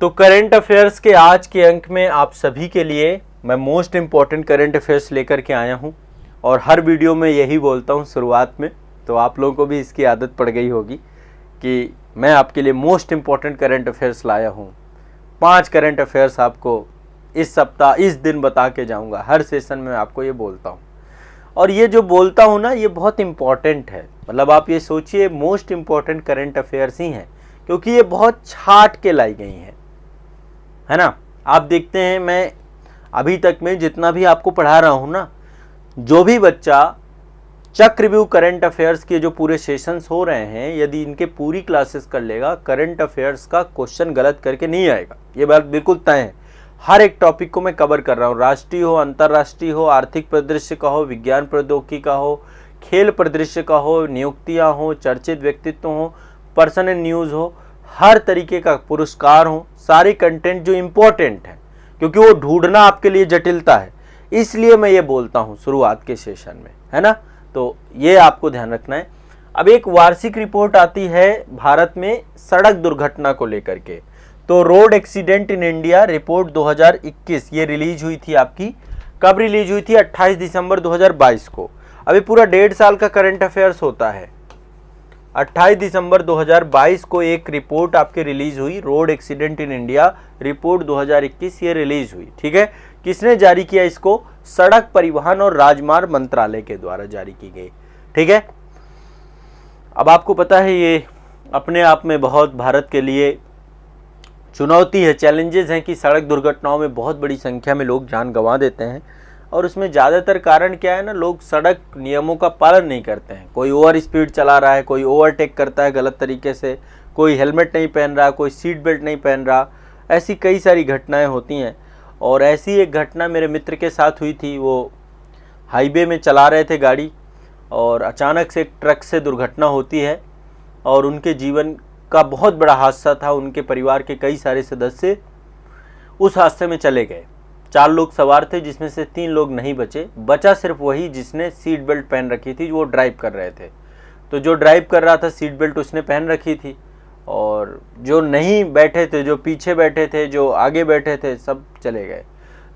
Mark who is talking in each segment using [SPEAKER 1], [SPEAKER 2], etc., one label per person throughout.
[SPEAKER 1] तो current affairs के आज के अंक में आप सभी के लिए मैं मोस्ट इम्पॉर्टेंट करंट अफेयर्स लेकर के आया हूं और हर वीडियो में यही बोलता हूं शुरुआत में, तो आप लोगों को भी इसकी आदत पड़ गई होगी कि मैं आपके लिए मोस्ट इम्पॉर्टेंट करंट अफेयर्स लाया हूं। 5 करंट अफेयर्स आपको इस सप्ताह इस दिन बता के जाऊंगा। हर सेशन में आपको ये बोलता हूँ और ये जो बोलता हूँ ना, ये बहुत इम्पॉर्टेंट है। मतलब आप ये सोचिए मोस्ट इम्पॉर्टेंट करंट अफेयर्स ही हैं, क्योंकि ये बहुत छाट के लाई गई हैं, है ना। आप देखते हैं, मैं अभी तक में जितना भी आपको पढ़ा रहा हूँ ना, जो भी बच्चा चक्रव्यूह करंट अफेयर्स के जो पूरे सेशंस हो रहे हैं, यदि इनके पूरी क्लासेस कर लेगा, करंट अफेयर्स का क्वेश्चन गलत करके नहीं आएगा। ये बात बिल्कुल तय है। हर एक टॉपिक को मैं कवर कर रहा हूँ, राष्ट्रीय हो, अंतर्राष्ट्रीय हो, आर्थिक परिदृश्य का हो, विज्ञान प्रौद्योगिकी का हो, खेल परिदृश्य का हो, नियुक्तियाँ हो, चर्चित व्यक्तित्व हो, पर्सनल न्यूज़ हो, हर तरीके का पुरस्कार हो, सारे कंटेंट जो इम्पोर्टेंट है, क्योंकि वो ढूंढना आपके लिए जटिलता है, इसलिए मैं ये बोलता हूँ शुरुआत के सेशन में, है ना। तो ये आपको ध्यान रखना है। अब एक वार्षिक रिपोर्ट आती है भारत में सड़क दुर्घटना को लेकर के, तो road accident in India report 2021 ये रिलीज हुई थी आपकी। कब रिलीज हुई थी? 28 दिसंबर 2022 को। अभी पूरा 1.5 साल का करंट अफेयर्स होता है। 28 दिसंबर 2022 को एक रिपोर्ट आपके रिलीज हुई, road accident in India report 2021 ये रिलीज हुई, ठीक है। किसने जारी किया इसको? सड़क परिवहन और राजमार्ग मंत्रालय के द्वारा जारी की गई, ठीक है। अब आपको पता है ये अपने आप में बहुत भारत के लिए चुनौती है, चैलेंजेस हैं कि सड़क दुर्घटनाओं में बहुत बड़ी संख्या में लोग जान गंवा देते हैं। और उसमें ज़्यादातर कारण क्या है ना, लोग सड़क नियमों का पालन नहीं करते हैं। कोई ओवर स्पीड चला रहा है, कोई ओवरटेक करता है गलत तरीके से, कोई हेलमेट नहीं पहन रहा, कोई सीट बेल्ट नहीं पहन रहा। ऐसी कई सारी घटनाएं होती हैं। और ऐसी एक घटना मेरे मित्र के साथ हुई थी। वो हाईवे में चला रहे थे गाड़ी और अचानक से एक ट्रक से दुर्घटना होती है और उनके जीवन का बहुत बड़ा हादसा था। उनके परिवार के कई सारे सदस्य उस हादसे में चले गए। 4 लोग सवार थे, जिसमें से 3 लोग नहीं बचे। बचा सिर्फ वही जिसने सीट बेल्ट पहन रखी थी, वो ड्राइव कर रहे थे। तो जो ड्राइव कर रहा था सीट बेल्ट उसने पहन रखी थी, और जो नहीं बैठे थे, जो पीछे बैठे थे, जो आगे बैठे थे, सब चले गए।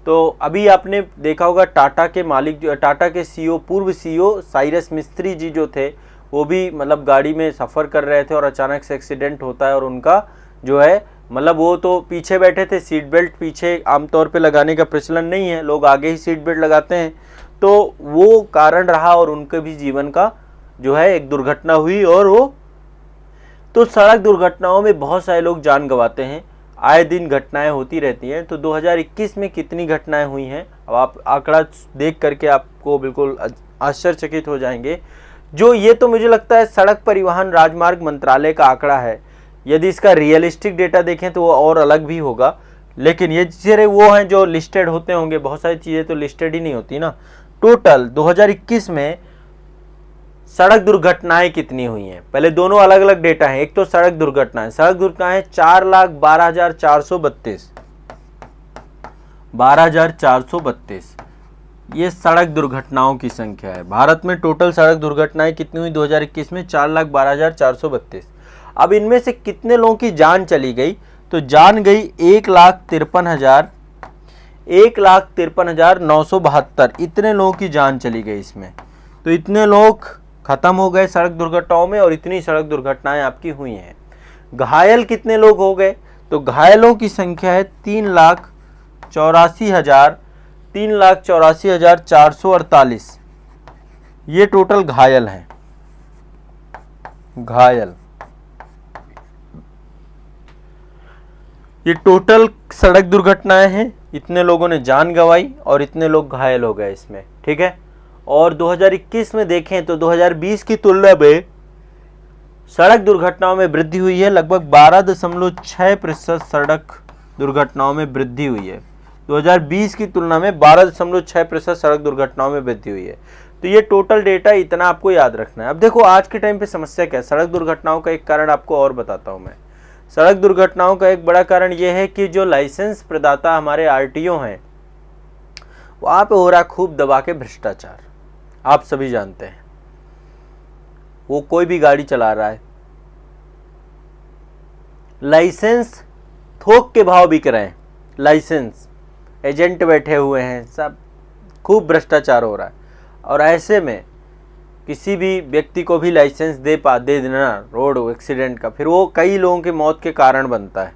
[SPEAKER 1] तो अभी आपने देखा होगा टाटा के मालिक, जो टाटा के सीईओ, पूर्व सीईओ साइरस मिस्त्री जी जो थे, वो भी मतलब गाड़ी में सफ़र कर रहे थे और अचानक से एक्सीडेंट होता है। और उनका जो है मतलब वो तो पीछे बैठे थे, सीट बेल्ट पीछे आमतौर पे लगाने का प्रचलन नहीं है, लोग आगे ही सीट बेल्ट लगाते हैं। तो वो कारण रहा और उनके भी जीवन का जो है एक दुर्घटना हुई। और वो तो सड़क दुर्घटनाओं में बहुत सारे लोग जान गंवाते हैं, आए दिन घटनाएं होती रहती हैं। तो 2021 में कितनी घटनाएं हुई हैं, अब आप आंकड़ा देख करके आपको बिल्कुल आश्चर्यचकित हो जाएंगे। जो ये तो मुझे लगता है सड़क परिवहन राजमार्ग मंत्रालय का आंकड़ा है। यदि इसका रियलिस्टिक डेटा देखें तो वो और अलग भी होगा, लेकिन ये चीज़ें वो हैं जो लिस्टेड होते होंगे। बहुत सारी चीज़ें तो लिस्टेड ही नहीं होती ना। टोटल 2021 में सड़क दुर्घटनाएं कितनी हुई हैं, पहले दोनों अलग अलग डेटा हैं। एक तो सड़क दुर्घटनाएं 4,12,432 12,432 ये सड़क दुर्घटनाओं की संख्या है। भारत में टोटल सड़क दुर्घटनाएं कितनी हुई 2021 में? 4,12,432। अब इनमें से कितने लोगों की जान चली गई? तो जान गई 1,53,972, इतने लोगों की जान चली गई इसमें। तो इतने लोग खत्म हो गए सड़क दुर्घटनाओं में और इतनी सड़क दुर्घटनाएं आपकी हुई हैं। घायल कितने लोग हो गए? तो घायलों की संख्या है 3,84,448। ये टोटल घायल हैं। घायल ये टोटल सड़क दुर्घटनाएं हैं। इतने लोगों ने जान गंवाई और इतने लोग घायल हो गए इसमें, ठीक है। और 2021 में देखें तो 2020 की तुलना में सड़क दुर्घटनाओं में वृद्धि हुई है। लगभग 12.6% सड़क दुर्घटनाओं में वृद्धि हुई है। 2020 की तुलना में 12.6% सड़क दुर्घटनाओं में वृद्धि हुई है। तो ये टोटल डेटा इतना आपको याद रखना है। अब देखो आज के टाइम पे समस्या क्या है। सड़क दुर्घटनाओं का एक कारण आपको और बताता हूँ मैं। सड़क दुर्घटनाओं का एक बड़ा कारण ये है कि जो लाइसेंस प्रदाता हमारे आरटीओ हैं, वहाँ पे हो रहा खूब दबा के भ्रष्टाचार। आप सभी जानते हैं, वो कोई भी गाड़ी चला रहा है, लाइसेंस थोक के भाव बिक रहे हैं, लाइसेंस एजेंट बैठे हुए हैं, सब खूब भ्रष्टाचार हो रहा है। और ऐसे में किसी भी व्यक्ति को भी लाइसेंस दे देना रोड एक्सीडेंट का, फिर वो कई लोगों की मौत के कारण बनता है,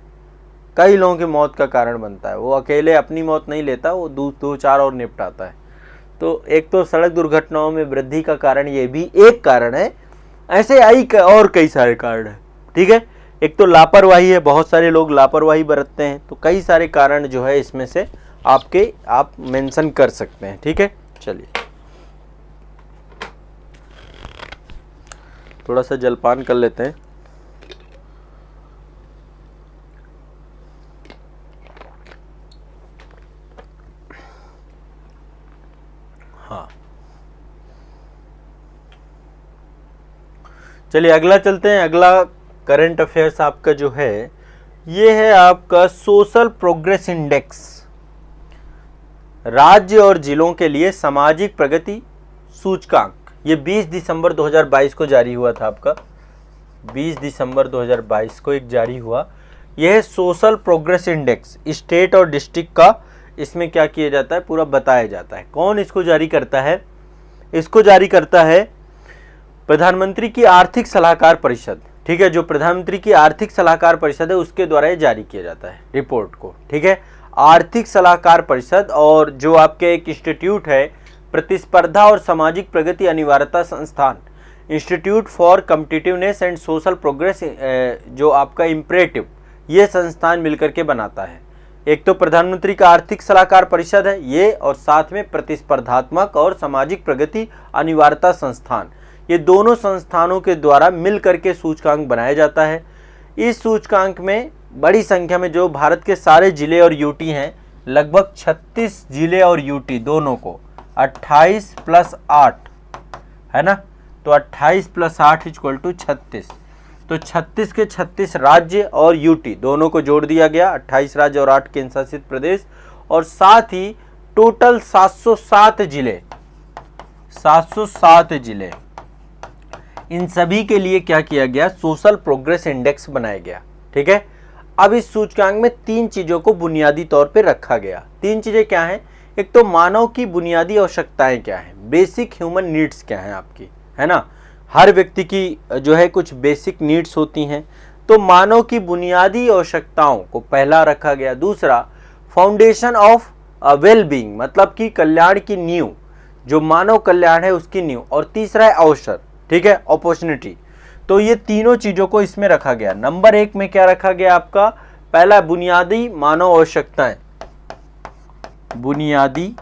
[SPEAKER 1] कई लोगों की मौत का कारण बनता है। वो अकेले अपनी मौत नहीं लेता, वो दो चार और निपटाता है। तो एक तो सड़क दुर्घटनाओं में वृद्धि का कारण ये भी एक कारण है, ऐसे और कई सारे कारण हैं। ठीक है, एक तो लापरवाही है, बहुत सारे लोग लापरवाही बरतते हैं, तो कई सारे कारण जो है इसमें से आप मेंशन कर सकते हैं। ठीक है, चलिए थोड़ा सा जलपान कर लेते हैं। हाँ, चलिए अगला चलते हैं। अगला करंट अफेयर्स आपका जो है ये है आपका सोशल प्रोग्रेस इंडेक्स, राज्य और जिलों के लिए सामाजिक प्रगति सूचकांक। ये 20 दिसंबर 2022 को जारी हुआ था आपका, 20 दिसंबर 2022 को एक जारी हुआ। यह है सोशल प्रोग्रेस इंडेक्स, स्टेट और डिस्ट्रिक्ट का इसमें क्या किया जाता है पूरा बताया जाता है। कौन इसको जारी करता है? इसको जारी करता है प्रधानमंत्री की आर्थिक सलाहकार परिषद। ठीक है, जो प्रधानमंत्री की आर्थिक सलाहकार परिषद है उसके द्वारा ये जारी किया जाता है रिपोर्ट को। ठीक है, आर्थिक सलाहकार परिषद, और जो आपके एक इंस्टीट्यूट है प्रतिस्पर्धा और सामाजिक प्रगति अनिवार्यता संस्थान, institute for competitiveness and social progress, जो आपका इम्परेटिव, ये संस्थान मिलकर के बनाता है। एक तो प्रधानमंत्री का आर्थिक सलाहकार परिषद है ये, और साथ में प्रतिस्पर्धात्मक और सामाजिक प्रगति अनिवार्यता संस्थान, ये दोनों संस्थानों के द्वारा मिल करके सूचकांक बनाया जाता है। इस सूचकांक में बड़ी संख्या में जो भारत के सारे जिले और यूटी हैं, लगभग 36 जिले और यूटी दोनों को 28 + 8 है ना, तो 28 + 8 = 36। तो 36 के 36 राज्य और यूटी दोनों को जोड़ दिया गया, 28 राज्य और 8 केंद्र शासित प्रदेश, और साथ ही टोटल 707 जिले, 707 जिले, इन सभी के लिए क्या किया गया? सोशल प्रोग्रेस इंडेक्स बनाया गया। ठीक है, अब इस सूचकांक में 3 चीजों को बुनियादी तौर पे रखा गया। 3 चीजें क्या हैं? एक तो मानव की बुनियादी आवश्यकताएं क्या हैं, बेसिक ह्यूमन नीड्स क्या हैं आपकी, है ना, हर व्यक्ति की जो है कुछ बेसिक नीड्स होती हैं, तो मानव की बुनियादी आवश्यकताओं को पहला रखा गया। दूसरा, फाउंडेशन ऑफ वेल बीइंग, मतलब कि कल्याण की नींव, जो मानव कल्याण है उसकी नींव, और तीसरा है अवसर। ठीक है, अपॉर्चुनिटी। तो ये तीनों चीजों को इसमें रखा गया। नंबर 1 में क्या रखा गया आपका? पहला, बुनियादी मानव आवश्यकताएं, बुनियादी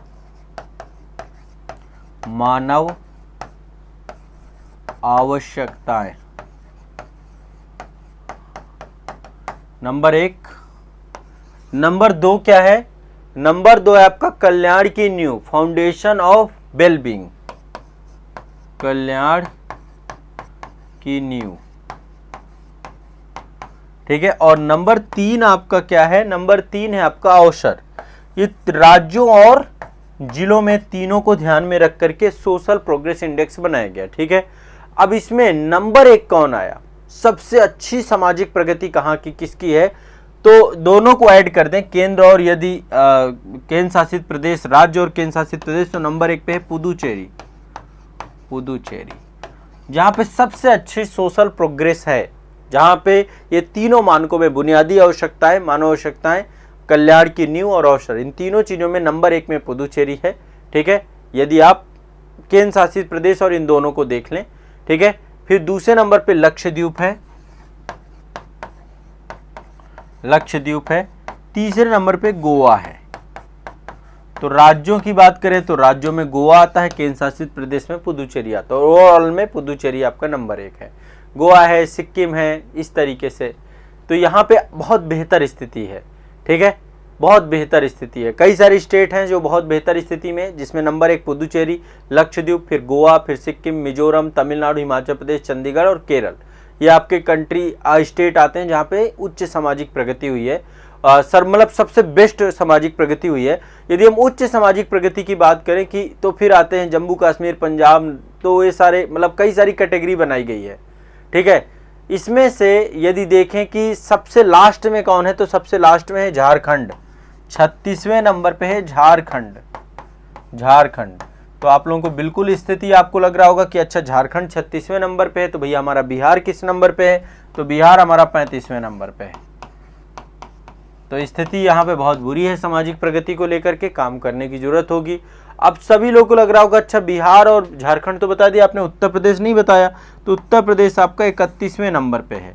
[SPEAKER 1] मानव आवश्यकताएं, नंबर 1। नंबर 2 क्या है? नंबर 2 है आपका कल्याण की नींव, फाउंडेशन ऑफ वेल बीइंग, कल्याण की नींव। ठीक है, और नंबर 3 आपका क्या है? नंबर 3 है आपका अवसर। ये राज्यों और जिलों में तीनों को ध्यान में रख करके सोशल प्रोग्रेस इंडेक्स बनाया गया। ठीक है, अब इसमें नंबर 1 कौन आया? सबसे अच्छी सामाजिक प्रगति कहाँ की, किसकी है? तो दोनों को ऐड कर दें, केंद्र और यदि केंद्र शासित प्रदेश, राज्य और केंद्र शासित प्रदेश, तो नंबर 1 पे है पुदुचेरी, पुदुचेरी, जहां पे सबसे अच्छी सोशल प्रोग्रेस है, जहां पे ये तीनों मानकों में बुनियादी आवश्यकताएं, मानव आवश्यकताएं, कल्याण की नींव और अवसर, इन तीनों चीजों में नंबर 1 में पुदुचेरी है। ठीक है, यदि आप केंद्र शासित प्रदेश और इन दोनों को देख लें। ठीक है, फिर दूसरे नंबर पे लक्षद्वीप है, लक्षद्वीप है। तीसरे नंबर पे गोवा है। तो राज्यों की बात करें तो राज्यों में गोवा आता है, केंद्र शासित प्रदेश में पुदुचेरी आता है, और ओवरऑल में पुदुचेरी आपका नंबर 1 है। गोवा है, सिक्किम है, इस तरीके से। तो यहाँ पे बहुत बेहतर स्थिति है। ठीक है, बहुत बेहतर स्थिति है। कई सारी स्टेट हैं जो बहुत बेहतर स्थिति में, जिसमें नंबर 1 पुदुचेरी, लक्षद्वीप, फिर गोवा, फिर सिक्किम, मिजोरम, तमिलनाडु, हिमाचल प्रदेश, चंडीगढ़ और केरल। ये आपके कंट्री स्टेट आते हैं जहाँ पे उच्च सामाजिक प्रगति हुई है, मतलब सबसे बेस्ट सामाजिक प्रगति हुई है। यदि हम उच्च सामाजिक प्रगति की बात करें कि तो फिर आते हैं जम्मू कश्मीर, पंजाब, तो ये सारे मतलब कई सारी कैटेगरी बनाई गई है। ठीक है, इसमें से यदि देखें कि सबसे लास्ट में कौन है, तो सबसे लास्ट में है झारखंड, 36वें नंबर पे है झारखंड। झारखंड, तो आप लोगों को बिल्कुल स्थिति आपको लग रहा होगा कि अच्छा झारखंड 36वें नंबर पे है, तो भैया हमारा बिहार किस नंबर पे है, तो बिहार हमारा 35वें नंबर पे है। तो स्थिति यहाँ पे बहुत बुरी है, सामाजिक प्रगति को लेकर के काम करने की जरूरत होगी। अब सभी लोगों को लग रहा होगा अच्छा बिहार और झारखंड तो बता दिया आपने, उत्तर प्रदेश नहीं बताया, तो उत्तर प्रदेश आपका 31वें नंबर पे है।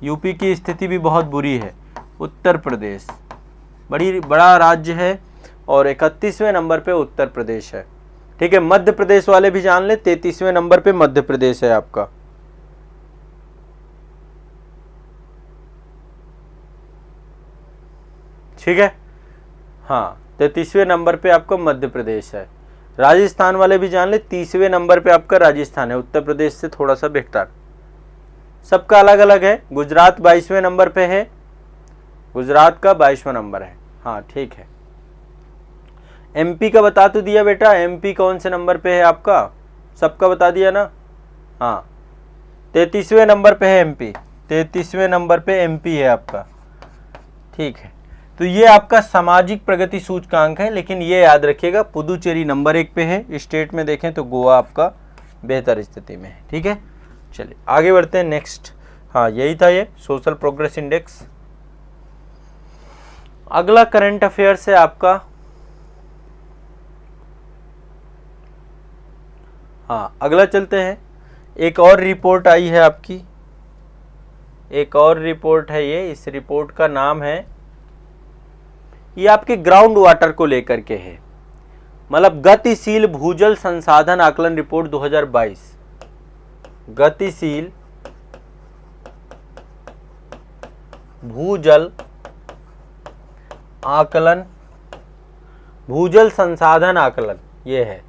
[SPEAKER 1] यूपी की स्थिति भी बहुत बुरी है। उत्तर प्रदेश बड़ा राज्य है और 31वें नंबर पे उत्तर प्रदेश है। ठीक है, मध्य प्रदेश वाले भी जान ले, 33वें नंबर पे मध्य प्रदेश है आपका। ठीक है, हाँ 33वें नंबर पे आपका मध्य प्रदेश है। राजस्थान वाले भी जान ले, 30वें नंबर पे आपका राजस्थान है, उत्तर प्रदेश से थोड़ा सा बेहतर। सबका अलग अलग है। गुजरात 22वें नंबर पे है, गुजरात का 22वां नंबर है। हाँ ठीक है। एमपी का बता तो दिया बेटा, एमपी कौन से नंबर पे है आपका, सबका बता दिया ना। हाँ 33वें नंबर पे है एमपी, 33वें नंबर पे एमपी है आपका। ठीक है, तो ये आपका सामाजिक प्रगति सूचकांक है, लेकिन ये याद रखिएगा पुदुचेरी नंबर 1 पे है। स्टेट में देखें तो गोवा आपका बेहतर स्थिति में है। ठीक है, चलिए आगे बढ़ते हैं नेक्स्ट। हाँ यही था ये सोशल प्रोग्रेस इंडेक्स। अगला करंट अफेयर्स है आपका, हाँ अगला चलते हैं। एक और रिपोर्ट आई है आपकी, एक और रिपोर्ट है ये। इस रिपोर्ट का नाम है, ये आपके ग्राउंड वाटर को लेकर के है, मतलब गतिशील भूजल संसाधन आकलन रिपोर्ट 2022। गतिशील भूजल आकलन, भूजल संसाधन आकलन, ये है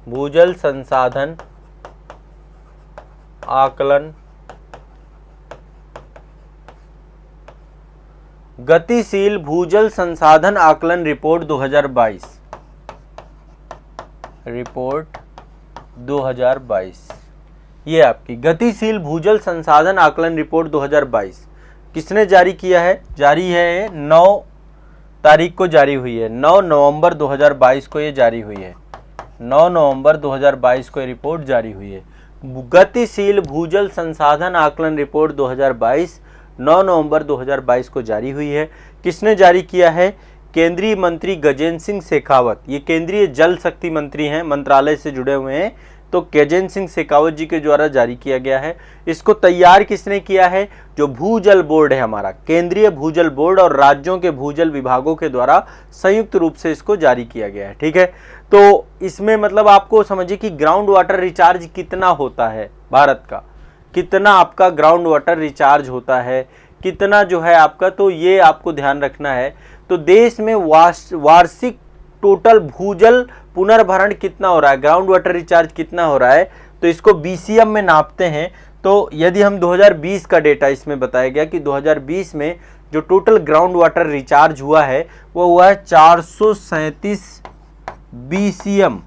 [SPEAKER 1] भूजल संसाधन आकलन, गतिशील भूजल संसाधन आकलन रिपोर्ट 2022। रिपोर्ट 2022 ये आपकी गतिशील भूजल संसाधन आकलन रिपोर्ट 2022 किसने जारी किया है? जारी है 9 तारीख को जारी हुई है, 9 नवंबर 2022 को ये जारी हुई है। 9 नवंबर 2022 को ये रिपोर्ट जारी हुई है। गतिशील भूजल संसाधन आकलन रिपोर्ट 2022 9 नवंबर 2022 को जारी हुई है। किसने जारी किया है? केंद्रीय मंत्री गजेंद्र सिंह शेखावत। ये केंद्रीय जल शक्ति मंत्री हैं, मंत्रालय से जुड़े हुए हैं, तो गजेंद्र सिंह शेखावत जी के द्वारा जारी किया गया है। इसको तैयार किसने किया है? जो भूजल बोर्ड है हमारा, केंद्रीय भूजल बोर्ड और राज्यों के भूजल विभागों के द्वारा संयुक्त रूप से इसको जारी किया गया है। ठीक है, तो इसमें मतलब आपको समझिए कि ग्राउंड वाटर रिचार्ज कितना होता है भारत का, कितना आपका ग्राउंड वाटर रिचार्ज होता है, कितना जो है आपका, तो ये आपको ध्यान रखना है। तो देश में वार्षिक टोटल भूजल पुनर्भरण कितना हो रहा है, ग्राउंड वाटर रिचार्ज कितना हो रहा है, तो इसको बीसीएम में नापते हैं। तो यदि हम 2020 का डेटा इसमें बताया गया कि 2020 में जो टोटल ग्राउंड वाटर रिचार्ज हुआ है वो हुआ है 437 बीसीएम,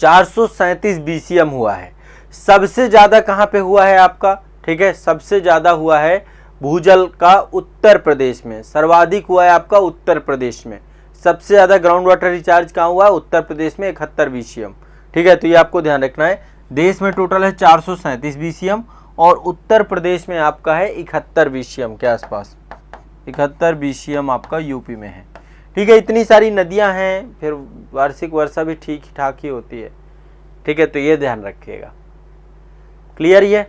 [SPEAKER 1] 437 बीसीएम हुआ है। सबसे ज्यादा कहां पे हुआ है आपका? ठीक है, सबसे ज्यादा हुआ है भूजल का उत्तर प्रदेश में, सर्वाधिक हुआ है आपका उत्तर प्रदेश में। सबसे ज्यादा ग्राउंड वाटर रिचार्ज कहां हुआ है? उत्तर प्रदेश में 71 बीसीएम। ठीक है, तो ये आपको ध्यान रखना है। देश में टोटल है 437 बीसीएम और उत्तर प्रदेश में आपका है 71 बीसीएम के आसपास, 71 बीसीएम आपका यूपी में है। ठीक है, इतनी सारी नदियां हैं, फिर वार्षिक वर्षा भी ठीक ठाक ही होती है। ठीक है, तो ये ध्यान रखिएगा। क्लियर? ये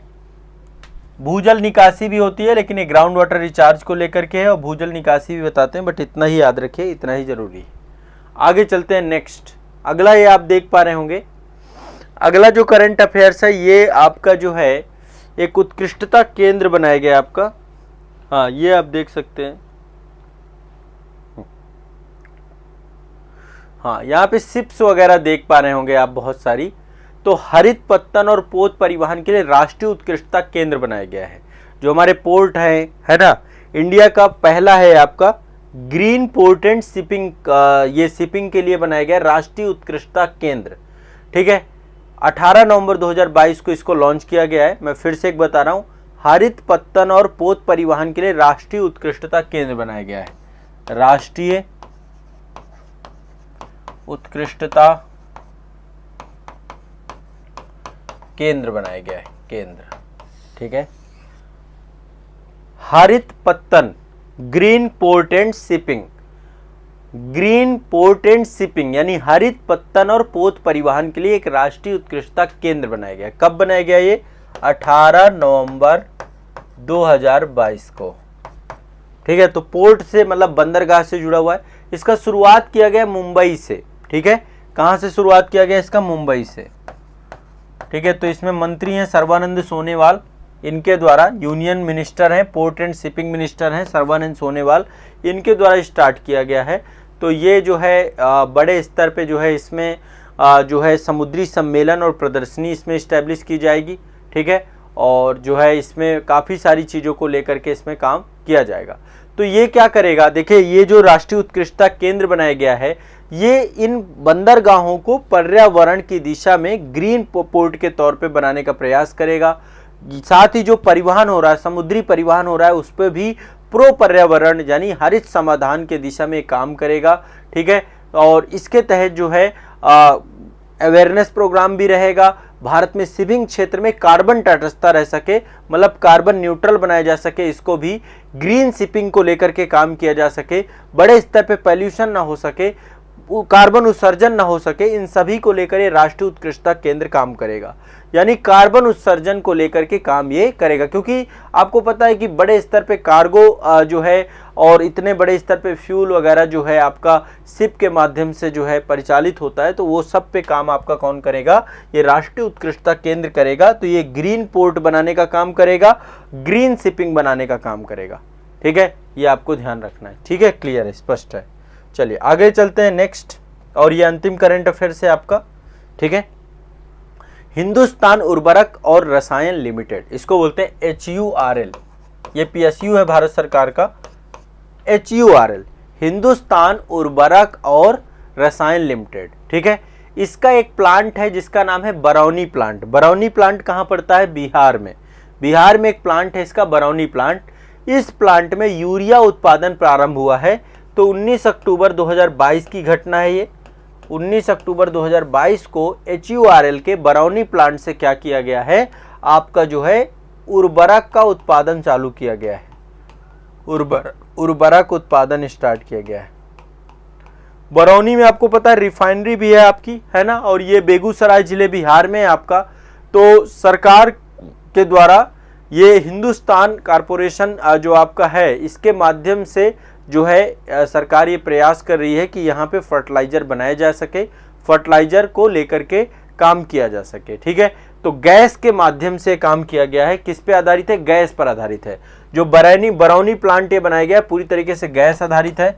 [SPEAKER 1] भूजल निकासी भी होती है, लेकिन ये ग्राउंड वाटर रिचार्ज को लेकर के है और भूजल निकासी भी बताते हैं, बट इतना ही याद रखिए, इतना ही जरूरी है। आगे चलते हैं नेक्स्ट। अगला ये आप देख पा रहे होंगे, अगला जो करंट अफेयर्स है ये आपका जो है एक उत्कृष्टता केंद्र बनाया गया आपका। हाँ, ये आप देख सकते हैं। हाँ, यहाँ पे शिप्स वगैरह देख पा रहे होंगे आप बहुत सारी। तो हरित पत्तन और पोत परिवहन के लिए राष्ट्रीय उत्कृष्टता केंद्र बनाया गया है। जो हमारे पोर्ट है ना, इंडिया का पहला है आपका ग्रीन पोर्ट एंड शिपिंग, ये शिपिंग के लिए बनाया गया राष्ट्रीय उत्कृष्टता केंद्र। ठीक है, 18 नवंबर 2022 को इसको लॉन्च किया गया है। मैं फिर से एक बता रहा हूँ, हरित पत्तन और पोत परिवहन के लिए राष्ट्रीय उत्कृष्टता केंद्र बनाया गया है। राष्ट्रीय उत्कृष्टता केंद्र बनाया गया है, केंद्र, ठीक है। हरित पत्तन, green port and shipping, green port and shipping यानी हरित पत्तन और पोत परिवहन के लिए एक राष्ट्रीय उत्कृष्टता केंद्र बनाया गया। कब बनाया गया ये? 18 नवंबर 2022 को, ठीक है। तो पोर्ट से मतलब बंदरगाह से जुड़ा हुआ है। इसका शुरुआत किया गया मुंबई से, ठीक है। कहां से शुरुआत किया गया इसका? मुंबई से, ठीक है। तो इसमें मंत्री हैं सर्बानंद सोनोवाल, इनके द्वारा, यूनियन मिनिस्टर हैं, पोर्ट एंड शिपिंग मिनिस्टर हैं सर्बानंद सोनोवाल, इनके द्वारा स्टार्ट किया गया है। तो ये जो है बड़े स्तर पे जो है इसमें जो है समुद्री सम्मेलन और प्रदर्शनी इसमें इस्टेब्लिश की जाएगी, ठीक है। और जो है इसमें काफ़ी सारी चीज़ों को लेकर के इसमें काम किया जाएगा। तो ये क्या करेगा? देखिए, ये जो राष्ट्रीय उत्कृष्टता केंद्र बनाया गया है, ये इन बंदरगाहों को पर्यावरण की दिशा में ग्रीन पोर्ट के तौर पे बनाने का प्रयास करेगा। साथ ही जो परिवहन हो रहा है, समुद्री परिवहन हो रहा है, उस पर भी प्रो पर्यावरण यानी हरित समाधान के दिशा में काम करेगा, ठीक है। और इसके तहत जो है अवेयरनेस प्रोग्राम भी रहेगा। भारत में शिपिंग क्षेत्र में कार्बन तटस्थता रह सके, मतलब कार्बन न्यूट्रल बनाया जा सके, इसको भी ग्रीन शिपिंग को लेकर के काम किया जा सके, बड़े स्तर पे पॉल्यूशन ना हो सके, कार्बन उत्सर्जन ना हो सके, इन सभी को लेकर ये राष्ट्रीय उत्कृष्टता केंद्र काम करेगा। यानी कार्बन उत्सर्जन को लेकर के काम ये करेगा, क्योंकि आपको पता है कि बड़े स्तर पे कार्गो जो है और इतने बड़े स्तर पे फ्यूल वगैरह जो है आपका शिप के माध्यम से जो है परिचालित होता है, तो वो सब पे काम आपका कौन करेगा? ये राष्ट्रीय उत्कृष्टता केंद्र करेगा। तो ये ग्रीन पोर्ट बनाने का काम करेगा, ग्रीन शिपिंग बनाने का काम करेगा, ठीक है। ये आपको ध्यान रखना है, ठीक है। क्लियर है, स्पष्ट है। चलिए आगे चलते हैं नेक्स्ट, और ये अंतिम करंट अफेयर्स है आपका, ठीक है। हिंदुस्तान उर्वरक और रसायन लिमिटेड, इसको बोलते हैं HURL, ये PSU है भारत सरकार का। HURL, हिंदुस्तान उर्वरक और रसायन लिमिटेड, ठीक है। इसका एक प्लांट है जिसका नाम है बरौनी प्लांट। बरौनी प्लांट कहाँ पड़ता है? बिहार में। बिहार में एक प्लांट है इसका, बरौनी प्लांट। इस प्लांट में यूरिया उत्पादन प्रारंभ हुआ है। तो 19 अक्टूबर 2022 की घटना है ये। 19 अक्टूबर 2022 को HURL के बरौनी प्लांट से क्या किया गया है? आपका जो है उर्वरक का उत्पादन चालू किया गया है, उर्वरक उत्पादन स्टार्ट किया गया है। बरौनी में आपको पता है रिफाइनरी भी है आपकी, है ना, और ये बेगूसराय जिले बिहार में है आपका। तो सरकार के द्वारा ये हिंदुस्तान कॉरपोरेशन जो आपका है, इसके माध्यम से जो है सरकार ये प्रयास कर रही है कि यहाँ पे फर्टिलाइजर बनाया जा सके, फर्टिलाइजर को लेकर के काम किया जा सके, ठीक है। तो गैस के माध्यम से काम किया गया है। किस पे आधारित है? गैस पर आधारित है। जो बरौनी प्लांट ये बनाया गया पूरी तरीके से गैस आधारित है,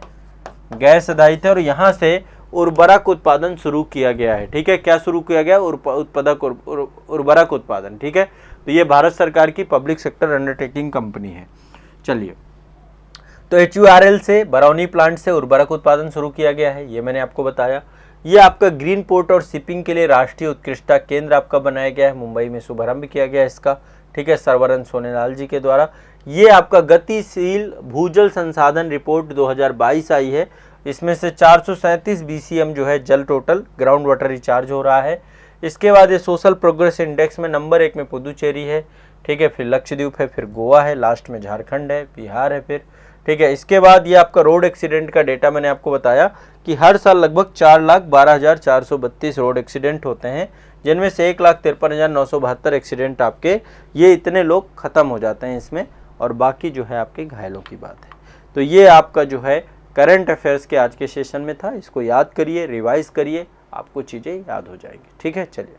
[SPEAKER 1] गैस आधारित है। और यहाँ से उर्वरक उत्पादन शुरू किया गया है, ठीक है। क्या शुरू किया गया? उर्वरक उत्पादन, ठीक है। तो ये भारत सरकार की पब्लिक सेक्टर अंडरटेकिंग कंपनी है। चलिए, तो HURL से, बरौनी प्लांट से उर्वरक उत्पादन शुरू किया गया है, ये मैंने आपको बताया। ये आपका ग्रीन पोर्ट और शिपिंग के लिए राष्ट्रीय उत्कृष्टता केंद्र आपका बनाया गया है, मुंबई में शुभारंभ किया गया है इसका, ठीक है, सर्बानंद सोनोवाल जी के द्वारा। ये आपका गतिशील भूजल संसाधन रिपोर्ट 2022 आई है। इसमें से 437 BCM जो है जल टोटल ग्राउंड वाटर रिचार्ज हो रहा है। इसके बाद ये सोशल प्रोग्रेस इंडेक्स में नंबर 1 में पुदुचेरी है, ठीक है, फिर लक्षद्वीप है, फिर गोवा है, लास्ट में झारखंड है, बिहार है फिर, ठीक है। इसके बाद ये आपका रोड एक्सीडेंट का डेटा मैंने आपको बताया कि हर साल लगभग 4,12,432 रोड एक्सीडेंट होते हैं, जिनमें से 1,53,972 एक्सीडेंट आपके ये इतने लोग ख़त्म हो जाते हैं इसमें, और बाकी जो है आपके घायलों की बात है। तो ये आपका जो है करंट अफेयर्स के आज के सेशन में था। इसको याद करिए, रिवाइज करिए, आपको चीज़ें याद हो जाएंगी, ठीक है। चलिए।